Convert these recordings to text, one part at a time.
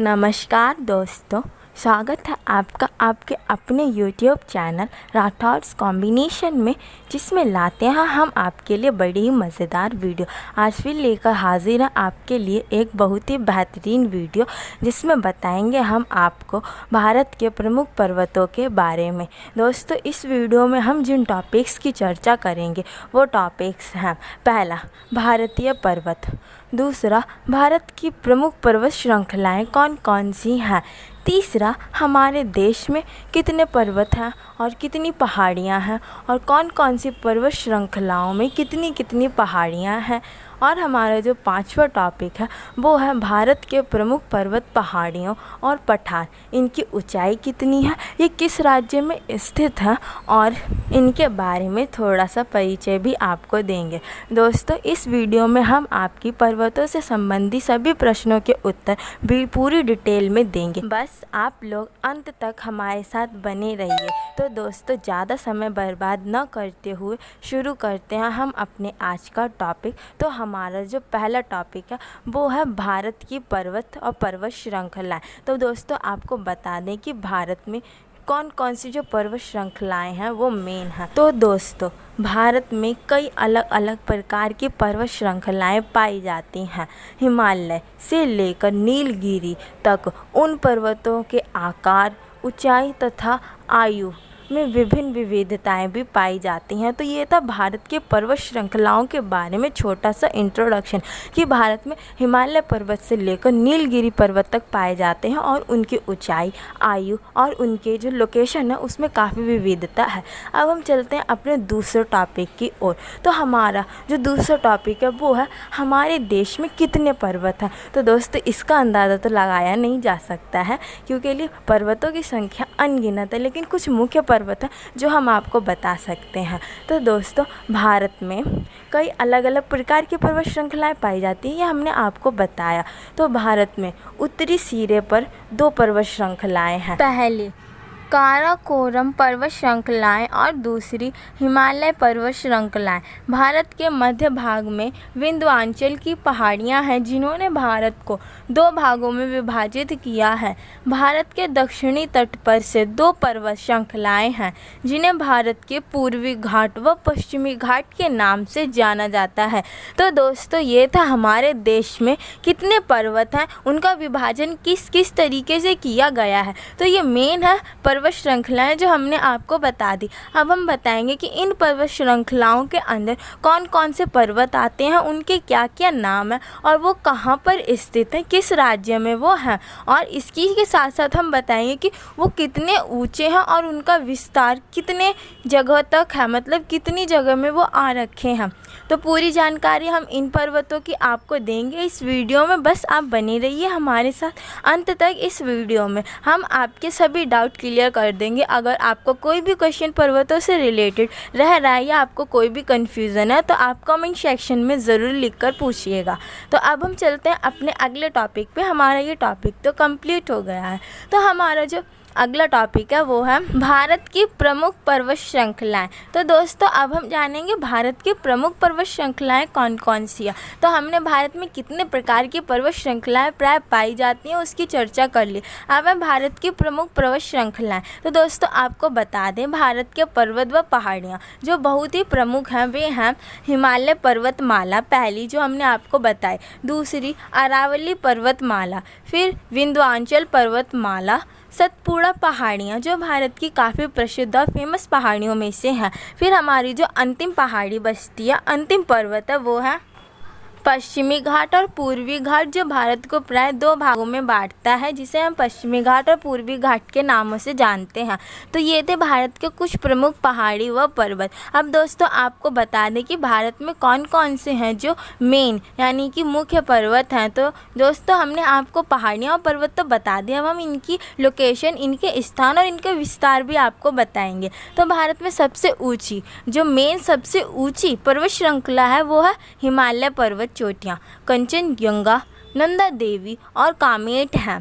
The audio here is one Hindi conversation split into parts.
नमस्कार दोस्तों, स्वागत है आपका आपके अपने YouTube चैनल राठौर्स कॉम्बिनेशन में, जिसमें लाते हैं हम आपके लिए बड़ी ही मज़ेदार वीडियो। आज फिर लेकर हाजिर हैं आपके लिए एक बहुत ही बेहतरीन वीडियो, जिसमें बताएंगे हम आपको भारत के प्रमुख पर्वतों के बारे में। दोस्तों, इस वीडियो में हम जिन टॉपिक्स की चर्चा करेंगे वो टॉपिक्स हैं: पहला, भारतीय पर्वत; दूसरा, भारत की प्रमुख पर्वत श्रृंखलाएँ कौन कौन सी हैं; तीसरा, हमारे देश में कितने पर्वत हैं और कितनी पहाड़ियाँ हैं, और कौन कौन सी पर्वत श्रृंखलाओं में कितनी कितनी पहाड़ियाँ हैं; और हमारा जो पांचवा टॉपिक है वो है भारत के प्रमुख पर्वत, पहाड़ियों और पठार, इनकी ऊंचाई कितनी है, ये किस राज्य में स्थित है, और इनके बारे में थोड़ा सा परिचय भी आपको देंगे। दोस्तों, इस वीडियो में हम आपकी पर्वतों से संबंधित सभी प्रश्नों के उत्तर भी पूरी डिटेल में देंगे। बस आप लोग अंत तक हमारे साथ बने रहिए। तो दोस्तों, ज़्यादा समय बर्बाद न करते हुए शुरू करते हैं हम अपने आज का टॉपिक। तो हमारा जो पहला टॉपिक है वो है भारत की पर्वत और पर्वत श्रृंखलाएँ। तो दोस्तों, आपको बता दें कि भारत में कौन कौन सी जो पर्वत श्रृंखलाएँ हैं वो मेन हैं। तो दोस्तों, भारत में कई अलग अलग प्रकार की पर्वत श्रृंखलाएँ पाई जाती हैं। हिमालय से लेकर नीलगिरी तक उन पर्वतों के आकार, ऊंचाई तथा आयु में विभिन्न विविधताएं भी पाई जाती हैं। तो ये था भारत के पर्वत श्रृंखलाओं के बारे में छोटा सा इंट्रोडक्शन, कि भारत में हिमालय पर्वत से लेकर नीलगिरी पर्वत तक पाए जाते हैं और उनकी ऊंचाई, आयु और उनके जो लोकेशन है उसमें काफ़ी विविधता है। अब हम चलते हैं अपने दूसरे टॉपिक की ओर। तो हमारा जो दूसरा टॉपिक है वो है हमारे देश में कितने पर्वत हैं। तो दोस्तों, इसका अंदाज़ा तो लगाया नहीं जा सकता है, क्योंकि पर्वतों की संख्या अनगिनत है, लेकिन कुछ मुख्य पर्वत है जो हम आपको बता सकते हैं। तो दोस्तों, भारत में कई अलग अलग प्रकार की पर्वत श्रृंखलाएं पाई जाती हैं, ये हमने आपको बताया। तो भारत में उत्तरी सिरे पर 2 पर्वत श्रृंखलाएं हैं। पहली काराकोरम पर्वत श्रृंखलाएँ और दूसरी हिमालय पर्वत श्रृंखलाएँ। भारत के मध्य भाग में विंध्याचल की पहाड़ियाँ हैं, जिन्होंने भारत को 2 भागों में विभाजित किया है। भारत के दक्षिणी तट पर से 2 पर्वत श्रृंखलाएँ हैं, जिन्हें भारत के पूर्वी घाट व पश्चिमी घाट के नाम से जाना जाता है। तो दोस्तों, ये था हमारे देश में कितने पर्वत हैं, उनका विभाजन किस किस तरीके से किया गया है। तो ये मेन है पर्वत श्रृंखलाएँ जो हमने आपको बता दी। अब हम बताएंगे कि इन पर्वत श्रृंखलाओं के अंदर कौन कौन से पर्वत आते हैं, उनके क्या क्या नाम हैं और वो कहाँ पर स्थित हैं, किस राज्य में वो हैं, और इसकी के साथ साथ हम बताएंगे कि वो कितने ऊंचे हैं और उनका विस्तार कितने जगह तक है, मतलब कितनी जगह में वो आ रखे हैं। तो पूरी जानकारी हम इन पर्वतों की आपको देंगे इस वीडियो में। बस आप बने रहिए हमारे साथ अंत तक। इस वीडियो में हम आपके सभी डाउट क्लियर कर देंगे। अगर आपको कोई भी क्वेश्चन पर्वतों से रिलेटेड रह रहा है या आपको कोई भी कन्फ्यूज़न है तो आप कमेंट सेक्शन में ज़रूर लिखकर पूछिएगा। तो अब हम चलते हैं अपने अगले टॉपिक पे। हमारा ये टॉपिक तो कंप्लीट हो गया है। तो हमारा जो अगला टॉपिक है वो है भारत की प्रमुख पर्वत श्रृंखलाएँ। तो दोस्तों, अब हम जानेंगे भारत की प्रमुख पर्वत श्रृंखलाएँ कौन कौन सी है। तो हमने भारत में कितने प्रकार की पर्वत श्रृंखलाएँ प्राय पाई जाती हैं उसकी चर्चा कर ली। अब है भारत की प्रमुख पर्वत श्रृंखलाएँ। तो दोस्तों, आपको बता दें, भारत के पर्वत व पहाड़ियाँ जो बहुत ही प्रमुख हैं वे हैं हिमालय पर्वतमाला, पहली जो हमने आपको बताई, दूसरी अरावली पर्वतमाला, फिर विंध्याचल पर्वतमाला, सतपुड़ा पहाड़ियाँ जो भारत की काफ़ी प्रसिद्ध और फेमस पहाड़ियों में से हैं। फिर हमारी जो अंतिम पहाड़ी बचती है, अंतिम पर्वत है, वो है पश्चिमी घाट और पूर्वी घाट, जो भारत को प्राय 2 भागों में बांटता है, जिसे हम पश्चिमी घाट और पूर्वी घाट के नामों से जानते हैं। तो ये थे भारत के कुछ प्रमुख पहाड़ी व पर्वत। अब दोस्तों, आपको बता दें कि भारत में कौन कौन से हैं जो मेन यानी कि मुख्य पर्वत हैं। तो दोस्तों, हमने आपको पहाड़ियाँ और पर्वत तो बता दिया, अब हम इनकी लोकेशन, इनके स्थान और इनके विस्तार भी आपको बताएंगे। तो भारत में सबसे ऊँची, जो मेन सबसे ऊँची पर्वत श्रृंखला है वो है हिमालय पर्वत चोटियाँ, कंचनजंगा, नंदा देवी और कामेट हैं।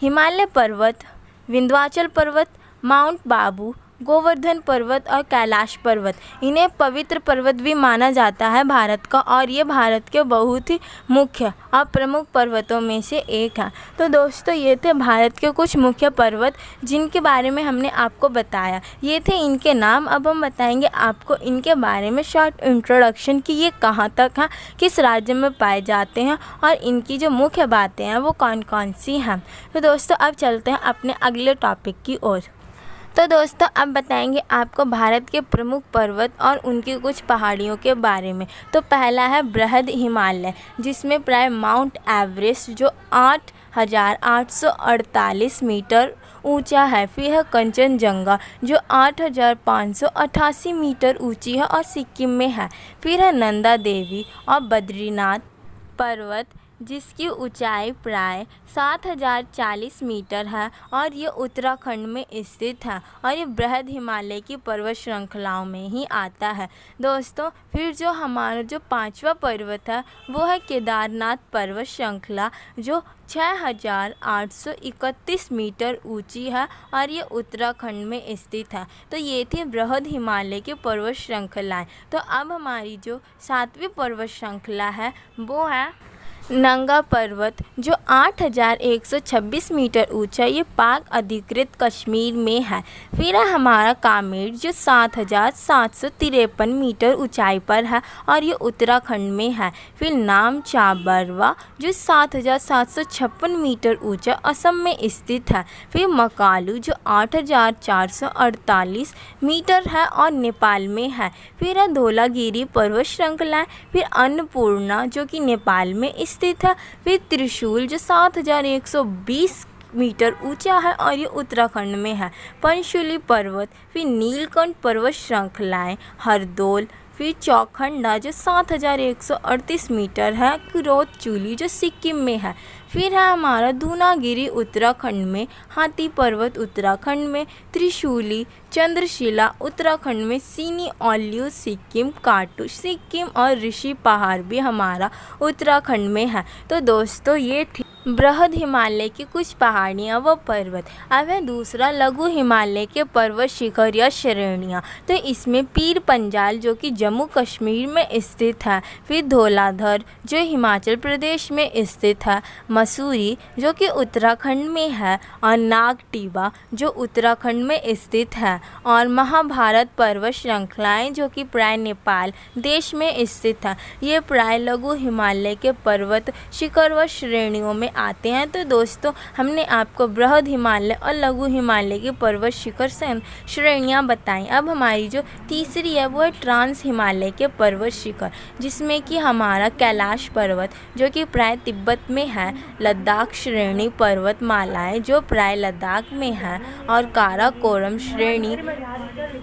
हिमालय पर्वत, विंध्याचल पर्वत, माउंट बाबू गोवर्धन पर्वत और कैलाश पर्वत, इन्हें पवित्र पर्वत भी माना जाता है भारत का, और ये भारत के बहुत ही मुख्य और प्रमुख पर्वतों में से एक है। तो दोस्तों ये थे भारत के कुछ मुख्य पर्वत जिनके बारे में हमने आपको बताया। ये थे इनके नाम। अब हम बताएंगे आपको इनके बारे में शॉर्ट इंट्रोडक्शन कि ये कहाँ तक हैं, किस राज्य में पाए जाते हैं और इनकी जो मुख्य बातें हैं वो कौन कौन सी हैं। तो दोस्तों अब चलते हैं अपने अगले टॉपिक की ओर। तो दोस्तों अब बताएंगे आपको भारत के प्रमुख पर्वत और उनकी कुछ पहाड़ियों के बारे में। तो पहला है बृहद हिमालय, जिसमें प्राय माउंट एवरेस्ट जो 8,848 मीटर ऊंचा है। फिर है कंचनजंगा जो 8,588 मीटर ऊंची है और सिक्किम में है। फिर है नंदा देवी और बद्रीनाथ पर्वत जिसकी ऊंचाई प्राय 7,040 मीटर है और ये उत्तराखंड में स्थित है और ये बृहद हिमालय की पर्वत श्रृंखलाओं में ही आता है। दोस्तों फिर जो हमारा जो पांचवा पर्वत है वो है केदारनाथ पर्वत श्रृंखला जो 6,831 मीटर ऊंची है और ये उत्तराखंड में स्थित है। तो ये थी बृहद हिमालय की पर्वत श्रृंखलाएँ। तो अब हमारी जो सातवीं पर्वत श्रृंखला है वो है नंगा पर्वत जो 8,126 मीटर ऊंचा, ये पाक अधिकृत कश्मीर में है। फिर है हमारा कामेर जो 7,753 मीटर ऊंचाई पर है और ये उत्तराखंड में है। फिर नामचा बरवा जो 7,756 मीटर ऊंचा असम में स्थित है। फिर मकालू जो 8,448 मीटर है और नेपाल में है। फिर है धौलागिरी पर्वत श्रृंखला। फिर अन्नपूर्णा जो कि नेपाल में स्थित है। फिर त्रिशूल जो 7,120 मीटर ऊंचा है और ये उत्तराखंड में है। पंचशूली पर्वत। फिर नीलकंठ पर्वत श्रृंखलाएँ हरदौल। फिर चौखंडा जो 7,138 मीटर है। कुरोत-चूली जो सिक्किम में है। फिर है हमारा दूनागिरी उत्तराखंड में। हाथी पर्वत उत्तराखंड में। त्रिशूली चंद्रशिला उत्तराखंड में। सीनी ओलियो सिक्किम, काटू सिक्किम और ऋषि पहाड़ भी हमारा उत्तराखंड में है। तो दोस्तों ये थी बृहद हिमालय की कुछ पहाड़ियाँ व पर्वत। अब है दूसरा लघु हिमालय के पर्वत शिखर या श्रेणियाँ। तो इसमें पीर पंजाल जो कि जम्मू कश्मीर में स्थित है। फिर धौलाधर जो हिमाचल प्रदेश में स्थित है। मसूरी जो कि उत्तराखंड में है और नागटिबा जो उत्तराखंड में स्थित है। और महाभारत पर्वत श्रृंखलाएँ जो कि प्राय नेपाल देश में स्थित है। ये प्राय लघु हिमालय के पर्वत शिखर व श्रेणियों में आते हैं। तो दोस्तों हमने आपको बृहद हिमालय और लघु हिमालय की पर्वत शिखर श्रेणियाँ बताई। अब हमारी जो तीसरी है वो है ट्रांस हिमालय के पर्वत शिखर, जिसमें कि हमारा कैलाश पर्वत जो कि प्राय तिब्बत में है। लद्दाख श्रेणी पर्वतमालाएँ जो प्राय लद्दाख में है और काराकोरम श्रेणी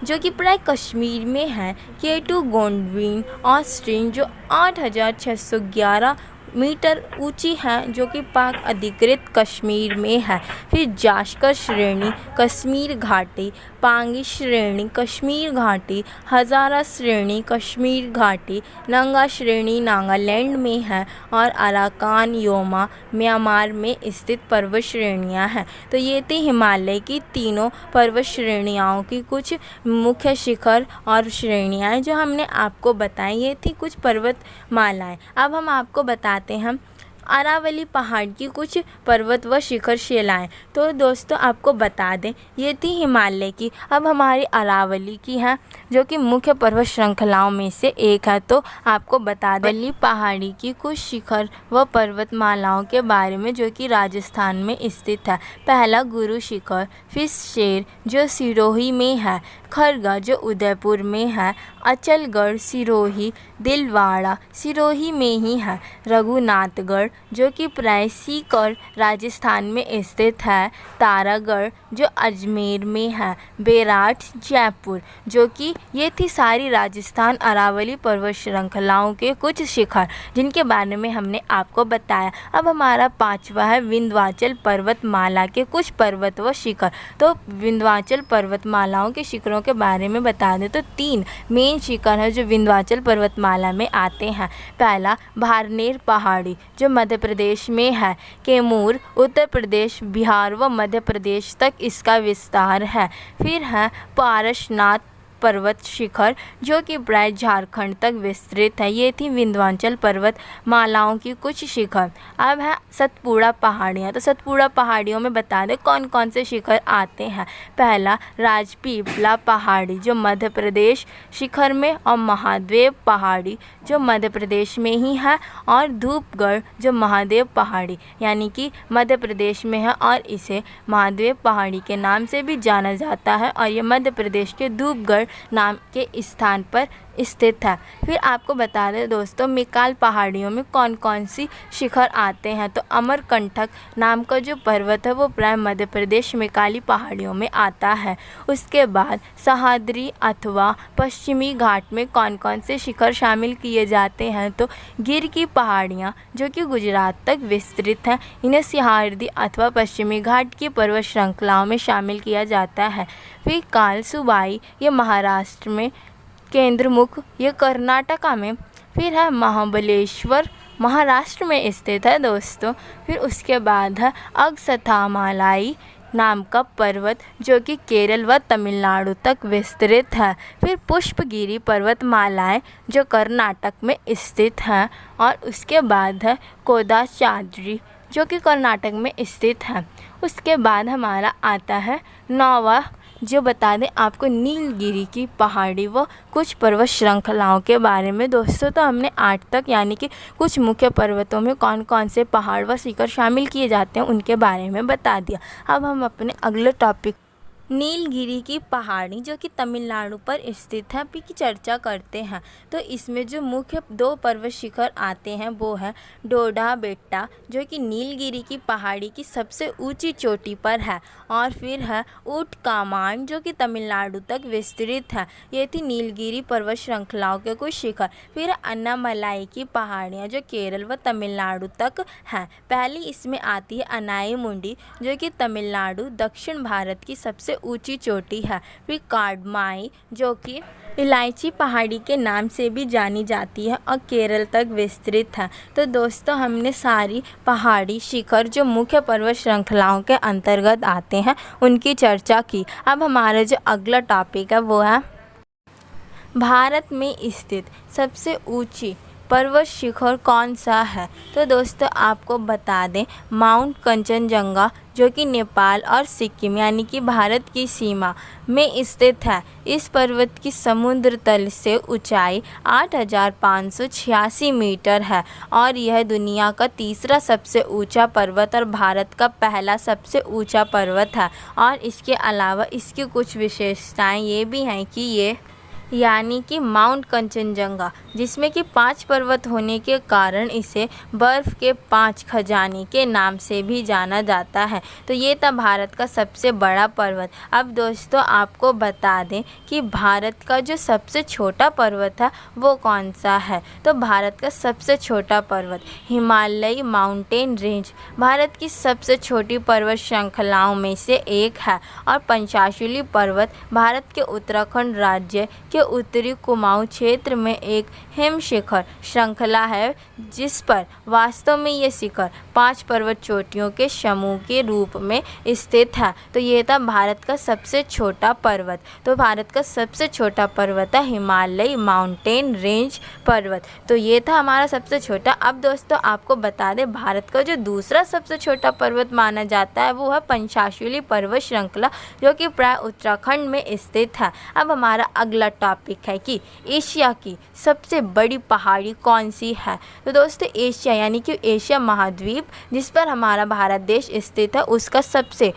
जो कि प्राय कश्मीर में है। केटू गोंडवीन ऑस्ट्रीन जो 8,611 मीटर ऊंची है जो कि पाक अधिकृत कश्मीर में है। फिर जाश्कर श्रेणी कश्मीर घाटी, पांगी श्रेणी कश्मीर घाटी, हज़ारा श्रेणी कश्मीर घाटी, नंगा श्रेणी नागालैंड में है और अराकान योमा म्यांमार में स्थित पर्वत श्रेणियां हैं। तो ये थी हिमालय की तीनों पर्वत श्रेणियों की कुछ मुख्य शिखर और श्रेणियाँ जो हमने आपको बताई। ये थी कुछ पर्वतमालाएँ। अब हम आपको बताते हैं अरावली पहाड़ की कुछ पर्वत व शिखर शिलाएँ। तो दोस्तों आपको बता दें ये थी हिमालय की। अब हमारी अरावली की है जो कि मुख्य पर्वत श्रृंखलाओं में से एक है। तो आपको बता दें अरावली पहाड़ी की कुछ शिखर व पर्वतमालाओं के बारे में जो कि राजस्थान में स्थित है। पहला गुरु शिखर, फिर शेर जो सिरोही में है, खरगा जो उदयपुर में है, अचलगढ़ सिरोही, दिलवाड़ा सिरोही में ही है, रघुनाथगढ़ जो कि प्राय सीकर राजस्थान में स्थित है, तारागढ़ जो अजमेर में है, बेराट जयपुर जो कि ये थी सारी राजस्थान अरावली पर्वत श्रृंखलाओं के कुछ शिखर जिनके बारे में हमने आपको बताया। अब हमारा पांचवा है विंध्याचल पर्वतमाला के कुछ पर्वत व शिखर। तो विंध्याचल पर्वतमालाओं के शिखरों के बारे में बता दें तो 3 मेन शिखर है जो विंध्याचल पर्वतमाला में आते हैं। पहला भारनेर पहाड़ी जो मध्य प्रदेश में है। कैमूर उत्तर प्रदेश, बिहार व मध्य प्रदेश तक इसका विस्तार है। फिर है पारसनाथ पर्वत शिखर जो कि प्राय झारखंड तक विस्तृत है। ये थी विंध्याचल पर्वत मालाओं की कुछ शिखर। अब है सतपुड़ा पहाड़ियाँ। तो सतपुड़ा पहाड़ियों में बता दें कौन कौन से शिखर आते हैं। पहला राजपीपला पहाड़ी जो मध्य प्रदेश शिखर में, और महादेव पहाड़ी जो मध्य प्रदेश में ही है, और धूपगढ़ जो महादेव पहाड़ी यानी कि मध्य प्रदेश में है और इसे महादेव पहाड़ी के नाम से भी जाना जाता है, और ये मध्य प्रदेश के धूपगढ़ नाम के स्थान पर स्थित है। फिर आपको बता दें दोस्तों मिकाल पहाड़ियों में कौन कौन सी शिखर आते हैं। तो अमरकंटक नाम का जो पर्वत है वो प्राय मध्य प्रदेश मिकाली पहाड़ियों में आता है। उसके बाद सह्याद्री अथवा पश्चिमी घाट में कौन कौन से शिखर शामिल किए जाते हैं। तो गिर की पहाड़ियाँ जो कि गुजरात तक विस्तृत हैं, इन्हें सह्याद्री अथवा पश्चिमी घाट की पर्वत श्रृंखलाओं में शामिल किया जाता है। फिर कालसुबाई ये महाराष्ट्र में, केंद्रमुख ये कर्नाटका में, फिर है महाबलेश्वर महाराष्ट्र में स्थित है दोस्तों। फिर उसके बाद है अगस्थामालाई नाम का पर्वत जो कि केरल व तमिलनाडु तक विस्तृत है। फिर पुष्पगिरी पर्वतमालाएं जो कर्नाटक में स्थित हैं, और उसके बाद है कोडाचाद्रि जो कि कर्नाटक में स्थित है। उसके बाद हमारा आता है नौवा जो बता दें आपको नीलगिरी की पहाड़ी व कुछ पर्वत श्रृंखलाओं के बारे में दोस्तों। तो हमने 8 तक यानी कि कुछ मुख्य पर्वतों में कौन कौन से पहाड़ व शिखर शामिल किए जाते हैं उनके बारे में बता दिया। अब हम अपने अगले टॉपिक नीलगिरी की पहाड़ी जो कि तमिलनाडु पर स्थित है की चर्चा करते हैं। तो इसमें जो मुख्य 2 पर्वत शिखर आते हैं वो है डोडा बेट्टा जो कि नीलगिरी की पहाड़ी की सबसे ऊंची चोटी पर है, और फिर है ऊट कामांड जो कि तमिलनाडु तक विस्तृत है। ये थी नीलगिरी पर्वत श्रृंखलाओं के कुछ शिखर। फिर अन्नामलाई की पहाड़ियाँ जो केरल व तमिलनाडु तक हैं। पहली इसमें आती है अनाईमुंडी जो कि तमिलनाडु दक्षिण भारत की सबसे ऊंची चोटी है। फिर काडमाई जो कि इलायची पहाड़ी के नाम से भी जानी जाती है और केरल तक विस्तृत है। तो दोस्तों हमने सारी पहाड़ी शिखर जो मुख्य पर्वत श्रृंखलाओं के अंतर्गत आते हैं उनकी चर्चा की। अब हमारा जो अगला टॉपिक है वो है भारत में स्थित सबसे ऊंची पर्वत शिखर कौन सा है। तो दोस्तों आपको बता दें माउंट कंचनजंगा जो कि नेपाल और सिक्किम यानी कि भारत की सीमा में स्थित है। इस पर्वत की समुद्र तल से ऊंचाई 8,586 मीटर है, और यह दुनिया का तीसरा सबसे ऊंचा पर्वत और भारत का पहला सबसे ऊंचा पर्वत है। और इसके अलावा इसकी कुछ विशेषताएं ये भी हैं कि ये यानी कि माउंट कंचनजंगा जिसमें कि 5 पर्वत होने के कारण इसे बर्फ़ के 5 खजाने के नाम से भी जाना जाता है। तो ये था भारत का सबसे बड़ा पर्वत। अब दोस्तों आपको बता दें कि भारत का जो सबसे छोटा पर्वत है वो कौन सा है। तो भारत का सबसे छोटा पर्वत हिमालयी माउंटेन रेंज भारत की सबसे छोटी पर्वत श्रृंखलाओं में से एक है, और पंचाशुली पर्वत भारत के उत्तराखंड राज्य के उत्तरी कुमाऊं क्षेत्र में एक हिम शिखर श्रृंखला है, जिस पर वास्तव में ये शिखर 5 पर्वत चोटियों के समूह के रूप में स्थित है। तो ये था भारत का सबसे छोटा पर्वत। तो भारत का सबसे छोटा पर्वत है हिमालयी माउंटेन रेंज पर्वत। तो ये था हमारा सबसे छोटा। अब दोस्तों आपको बता दें भारत का जो दूसरा सबसे छोटा पर्वत माना जाता है वो है पंचाशुली पर्वत श्रृंखला जो कि प्राय उत्तराखंड में स्थित है। अब हमारा अगला टॉपिक है कि एशिया की सबसे बड़ी पहाड़ी कौन सी है। तो दोस्तों एशिया यानी कि एशिया महाद्वीप जिस पर हमारा भारत देश स्थित है उसका सबसे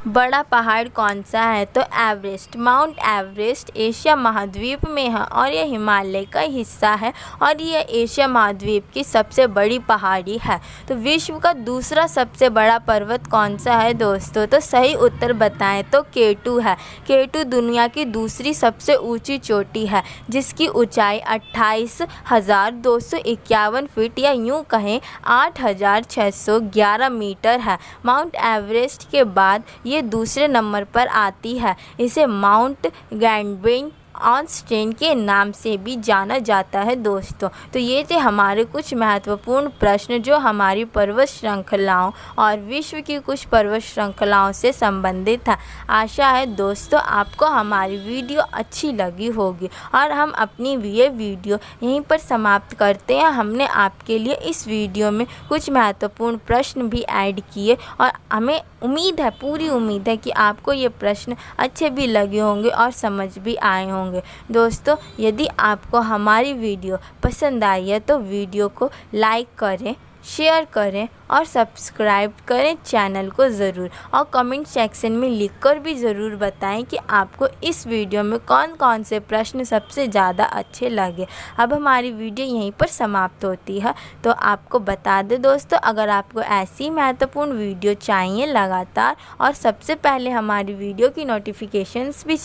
बड़ा पहाड़ कौन सा है। तो एवरेस्ट, माउंट एवरेस्ट एशिया महाद्वीप में है और यह हिमालय का हिस्सा है और यह एशिया महाद्वीप की सबसे बड़ी पहाड़ी है। तो विश्व का दूसरा सबसे बड़ा पर्वत कौन सा है दोस्तों। तो सही उत्तर बताएं तो K2 है। K2 दुनिया की दूसरी सबसे ऊंची चोटी है जिसकी ऊंचाई 28,251 फीट या यूँ कहें 8,611 मीटर है। माउंट एवरेस्ट के बाद ये दूसरे नंबर पर आती है। इसे माउंट गैंगबिंग आइंस्टाइन के नाम से भी जाना जाता है दोस्तों। तो ये थे हमारे कुछ महत्वपूर्ण प्रश्न जो हमारी पर्वत श्रृंखलाओं और विश्व की कुछ पर्वत श्रृंखलाओं से संबंधित है। आशा है दोस्तों आपको हमारी वीडियो अच्छी लगी होगी और हम अपनी ये वीडियो यहीं पर समाप्त करते हैं। हमने आपके लिए इस वीडियो में कुछ महत्वपूर्ण प्रश्न भी ऐड किए और हमें उम्मीद है, पूरी उम्मीद है कि आपको ये प्रश्न अच्छे भी लगे होंगे और समझ भी आए होंगे। दोस्तों यदि आपको हमारी वीडियो पसंद आई है तो वीडियो को लाइक करें, शेयर करें और सब्सक्राइब करें चैनल को ज़रूर, और कमेंट सेक्शन में लिखकर भी ज़रूर बताएं कि आपको इस वीडियो में कौन कौन से प्रश्न सबसे ज़्यादा अच्छे लगे। अब हमारी वीडियो यहीं पर समाप्त होती है। तो आपको बता दें दोस्तों, अगर आपको ऐसी महत्वपूर्ण वीडियो चाहिए लगातार और सबसे पहले हमारी वीडियो की नोटिफिकेशंस भी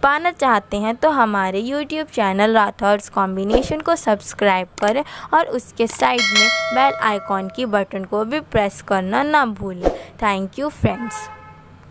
पाना चाहते हैं तो हमारे यूट्यूब चैनल राठौर्स कॉम्बिनेशन को सब्सक्राइब करें और उसके साइड में बेल आइकॉन की बटन को भी प्रेस करना ना भूलें। Thank you friends.